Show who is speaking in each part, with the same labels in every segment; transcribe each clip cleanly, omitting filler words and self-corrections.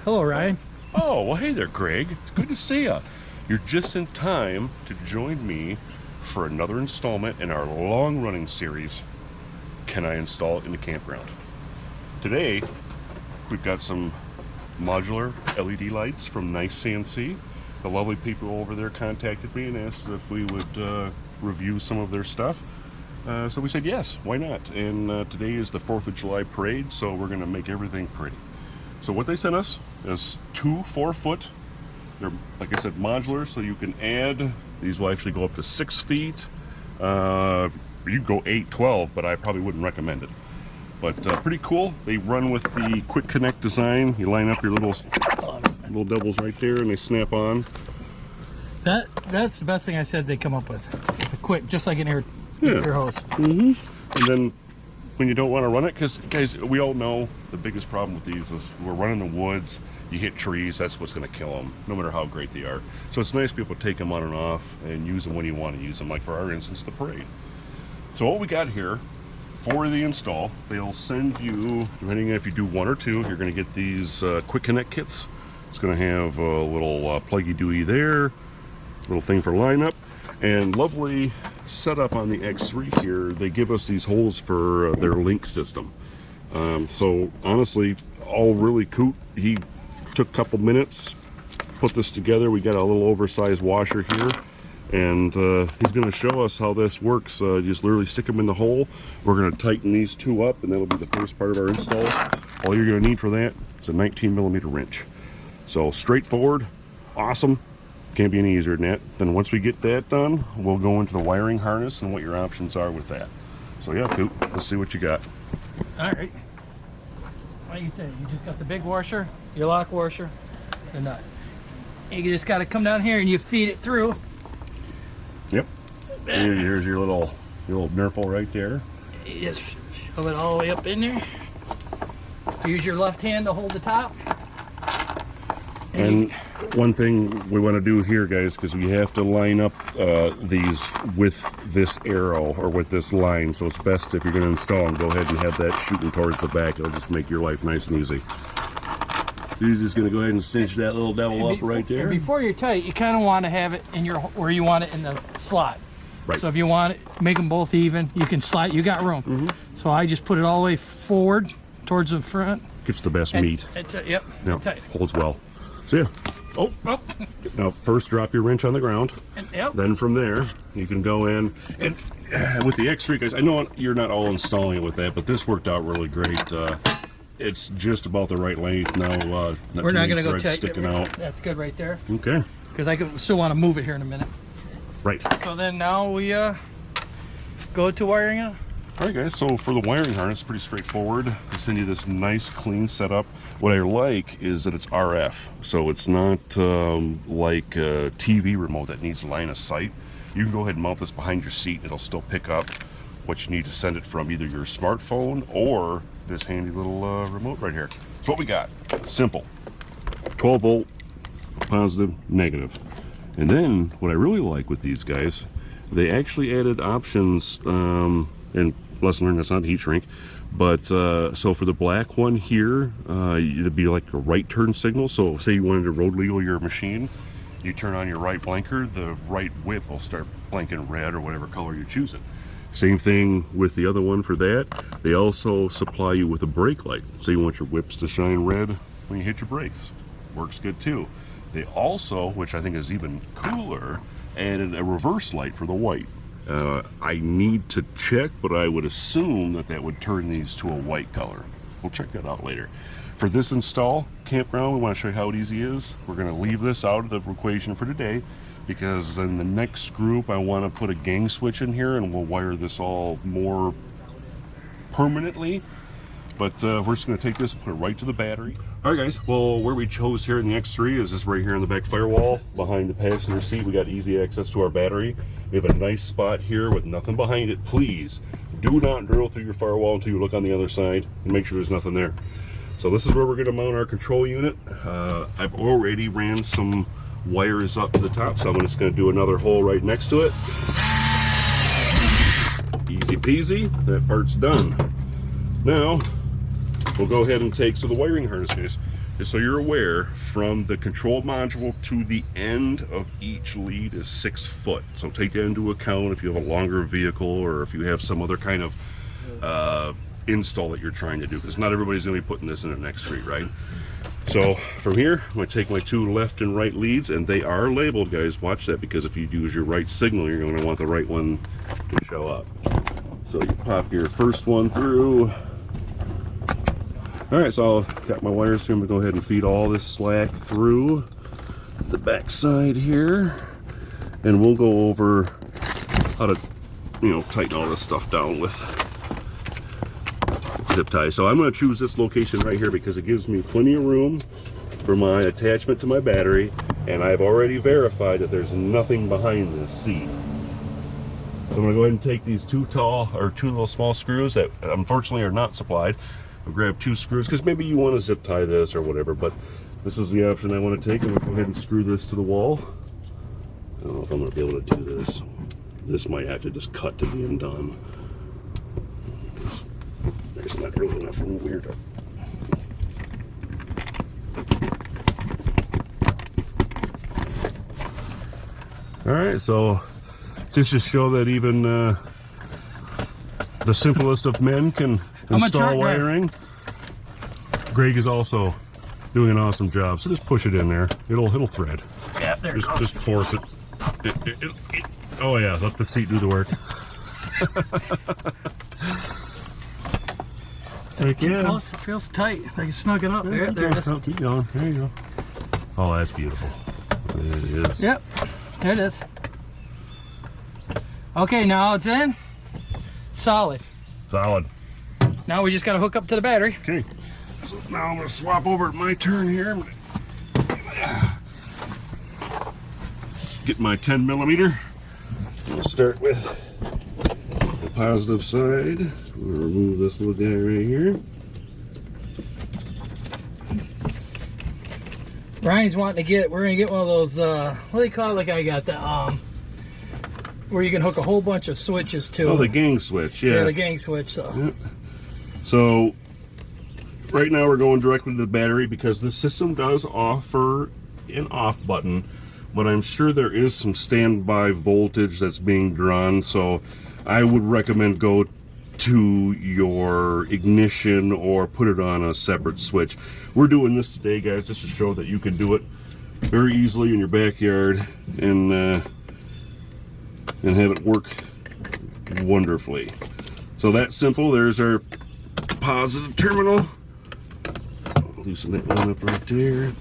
Speaker 1: Hello, Ryan.
Speaker 2: Oh, well, hey there, Greg. It's good to see you. You're just in time to join me for another installment in our long-running series, Can I Install It in the Campground? Today, we've got some modular LED lights from NiceCNC. The lovely people over there contacted me and asked if we would review some of their stuff. So we said yes, why not? And today is the 4th of July parade, so we're going to make everything pretty. So what they sent us is two 4-foot, they're, like I said, modular, so you can add, these will actually go up to 6 feet. You can go 8, 12, but I probably wouldn't recommend it. But pretty cool. They run with the quick connect design. You line up your little devils right there and they snap on.
Speaker 1: That's the best thing I said they come up with. It's a quick, just like an air hose.
Speaker 2: And then when you don't want to run it, because guys, we all know the biggest problem with these is we're running the woods, you hit trees, that's what's going to kill them, no matter how great they are. So it's nice to be able to take them on and off and use them when you want to use them, like for our instance, the parade. So what we got here for the install, they'll send you, depending on if you do 1 or 2, you're going to get these quick connect kits. It's going to have a little pluggy dooey there, little thing for lineup, and lovely setup on the X3 here. They give us these holes for their link system. So honestly, all really cool. He took a couple minutes, put this together. We got a little oversized washer here, and he's going to show us how this works. Just literally stick them in the hole. We're going to tighten these two up, and that'll be the first part of our install. All you're going to need for that is a 19mm wrench. So straightforward, awesome. Can't be any easier than that. Then once we get that done, we'll go into the wiring harness and what your options are with that. So yeah, Coop, let's see what you got.
Speaker 1: All right. Like you said, you just got the big washer, your lock washer, the nut. You just got to come down here and you feed it through.
Speaker 2: Yep. Here's your little nurple right there.
Speaker 1: You just shove it all the way up in there. Use your left hand to hold the top.
Speaker 2: And one thing we want to do here, guys, because we have to line up these with this arrow or with this line, so it's best if you're going to install them, go ahead and have that shooting towards the back. It'll just make your life nice and easy. He's just going to go ahead and cinch that little devil up right there.
Speaker 1: Before you're tight, you kind of want to have it in your where you want it in the slot.
Speaker 2: Right.
Speaker 1: So if you want it, make them both even. You can slide. You got room. So I just put it all the way forward towards the front.
Speaker 2: Gets the best meat.
Speaker 1: Yep.
Speaker 2: Tight. Holds well. So yeah. Oh. Now first drop your wrench on the ground. Then from there you can go in and with the X3, guys, I know you're not all installing it with that, but this worked out really great. It's just about the right length now.
Speaker 1: We're not going to go tight.
Speaker 2: Sticking out.
Speaker 1: That's good right there.
Speaker 2: Okay.
Speaker 1: Because I still want to move it here in a minute.
Speaker 2: Right.
Speaker 1: So then now we go to wiring it.
Speaker 2: All right, guys, so for the wiring harness, pretty straightforward. They send you this nice, clean setup. What I like is that it's RF, so it's not like a TV remote that needs line of sight. You can go ahead and mount this behind your seat. It'll still pick up what you need to send it from either your smartphone or this handy little remote right here. So what we got, simple, 12 volt, positive, negative. And then what I really like with these guys, they actually added options, and lesson learned, that's not heat shrink, but so for the black one here, it'd be like a right turn signal. So say you wanted to road legal your machine, you turn on your right blinker, the right whip will start blinking red or whatever color you're choosing. Same thing with the other one for that. They also supply you with a brake light. So you want your whips to shine red when you hit your brakes. Works good too. They also, which I think is even cooler, added a reverse light for the white. I need to check, but I would assume that that would turn these to a white color. We'll check that out later. For this install, campground, we want to show you how easy it is. We're going to leave this out of the equation for today, because in the next group I want to put a gang switch in here and we'll wire this all more permanently. But we're just going to take this and put it right to the battery. All right, guys, well, where we chose here in the X3 is this right here in the back firewall behind the passenger seat. We got easy access to our battery. We have a nice spot here with nothing behind it. Please do not drill through your firewall until you look on the other side and make sure there's nothing there. So this is where we're going to mount our control unit. I've already ran some wires up to the top, so I'm just going to do another hole right next to it. Easy peasy, that part's done. Now we'll go ahead and take, so the wiring harness, guys, just so you're aware, from the control module to the end of each lead is 6 foot. So take that into account if you have a longer vehicle or if you have some other kind of install that you're trying to do, because not everybody's going to be putting this in an X Street, right? So from here, I'm going to take my 2 left and right leads, and they are labeled, guys. Watch that, because if you use your right signal, you're going to want the right one to show up. So you pop your first one through. All right, so I've got my wires here. I'm going to go ahead and feed all this slack through the back side here, and we'll go over how to, you know, tighten all this stuff down with zip tie. So I'm going to choose this location right here because it gives me plenty of room for my attachment to my battery, and I've already verified that there's nothing behind this seat. So I'm going to go ahead and take these 2 little small screws that unfortunately are not supplied. I'll grab 2 screws because maybe you want to zip tie this or whatever, but this is the option I want to take. I'm going to go ahead and screw this to the wall. I don't know if I'm going to be able to do this. This might have to just cut to being done. There's not really enough room here to... Alright, so just to show that even the simplest of men can install wiring, Greg is also doing an awesome job. So just push it in there. It'll thread.
Speaker 1: Yeah, there it goes.
Speaker 2: Just force it. Oh yeah, let the seat do the work.
Speaker 1: Close. It feels tight. I can snug it up. There it is.
Speaker 2: Oh, keep going. There you go. Oh, that's beautiful. It is.
Speaker 1: Yep. There it is. Okay, now it's in. Solid.
Speaker 2: Solid.
Speaker 1: Now we just got to hook up to the battery.
Speaker 2: Okay. So now I'm going to swap over to my turn here. Get my 10 millimeter. I'll start with the positive side. We'll remove this little guy right here.
Speaker 1: Ryan's wanting to get, we're going to get one of those, what do you call it? Like I got the, where you can hook a whole bunch of switches to.
Speaker 2: Oh, the gang switch, yeah.
Speaker 1: Yeah, the gang switch, so.
Speaker 2: Yep. So, right now we're going directly to the battery because this system does offer an off button, but I'm sure there is some standby voltage that's being drawn, so I would recommend go to your ignition or put it on a separate switch. We're doing this today, guys, just to show that you can do it very easily in your backyard and have it work wonderfully. So that's simple. There's our positive terminal. Loosen that one up right there.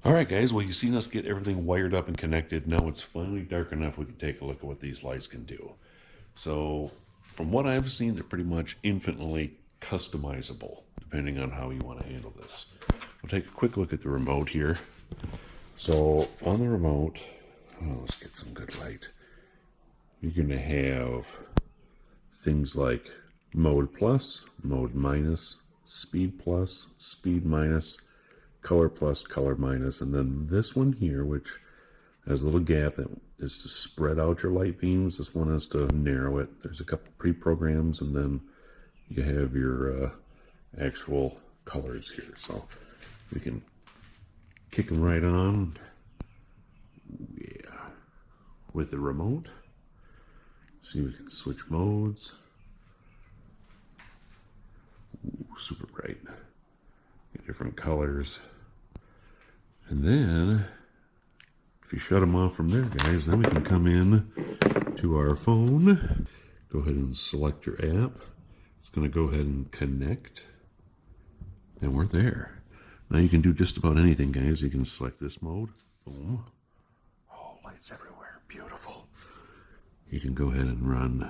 Speaker 2: Alright guys, well you've seen us get everything wired up and connected. Now it's finally dark enough we can take a look at what these lights can do. So from what I've seen, they're pretty much infinitely customizable depending on how you want to handle this. We'll take a quick look at the remote here. So on the remote, let's get some good light. You're going to have things like mode plus, mode minus, speed plus, speed minus, color plus, color minus, and then this one here, which has a little gap that is to spread out your light beams. This one is to narrow it. There's a couple pre-programs, and then you have your actual colors here. So we can kick them right on. Yeah, with the remote. See, we can switch modes. Ooh, super bright. Get different colors. And then, if you shut them off from there, guys, then we can come in to our phone. Go ahead and select your app. It's going to go ahead and connect. And we're there. Now you can do just about anything, guys. You can select this mode. Boom. Oh, lights everywhere. Beautiful. You can go ahead and run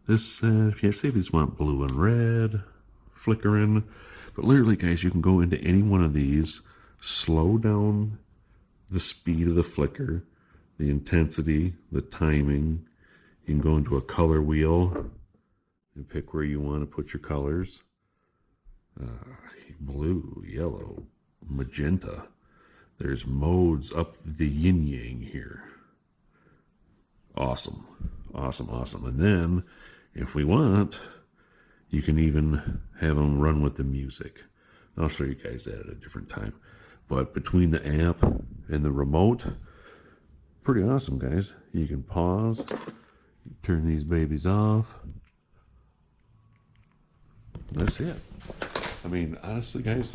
Speaker 2: this. If you just want blue and red, flickering. But literally, guys, you can go into any one of these, slow down the speed of the flicker, the intensity, the timing. You can go into a color wheel,
Speaker 3: and pick where you want to put your colors. Blue, yellow, magenta. There's modes up the yin yang here. Awesome, awesome, awesome. And then if we want, you can even have them run with the music. I'll show you guys that at a different time. But between the app and the remote, pretty awesome, guys. You can pause, turn these babies off. That's it. I mean, honestly, guys,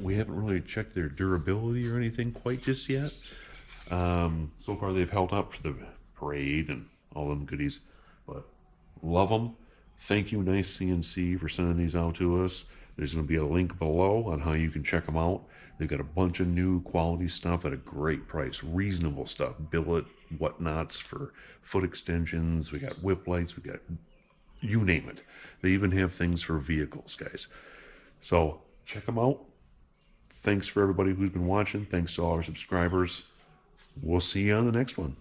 Speaker 3: we haven't really checked their durability or anything quite just yet. So far, they've held up for the parade and all them goodies. But love them. Thank you, NiceCNC, for sending these out to us. There's going to be a link below on how you can check them out. They've got a bunch of new quality stuff at a great price, reasonable stuff, billet, whatnots for foot extensions. We got whip lights, we got you name it. They even have things for vehicles, guys. So check them out. Thanks for everybody who's been watching. Thanks to all our subscribers. We'll see you on the next one.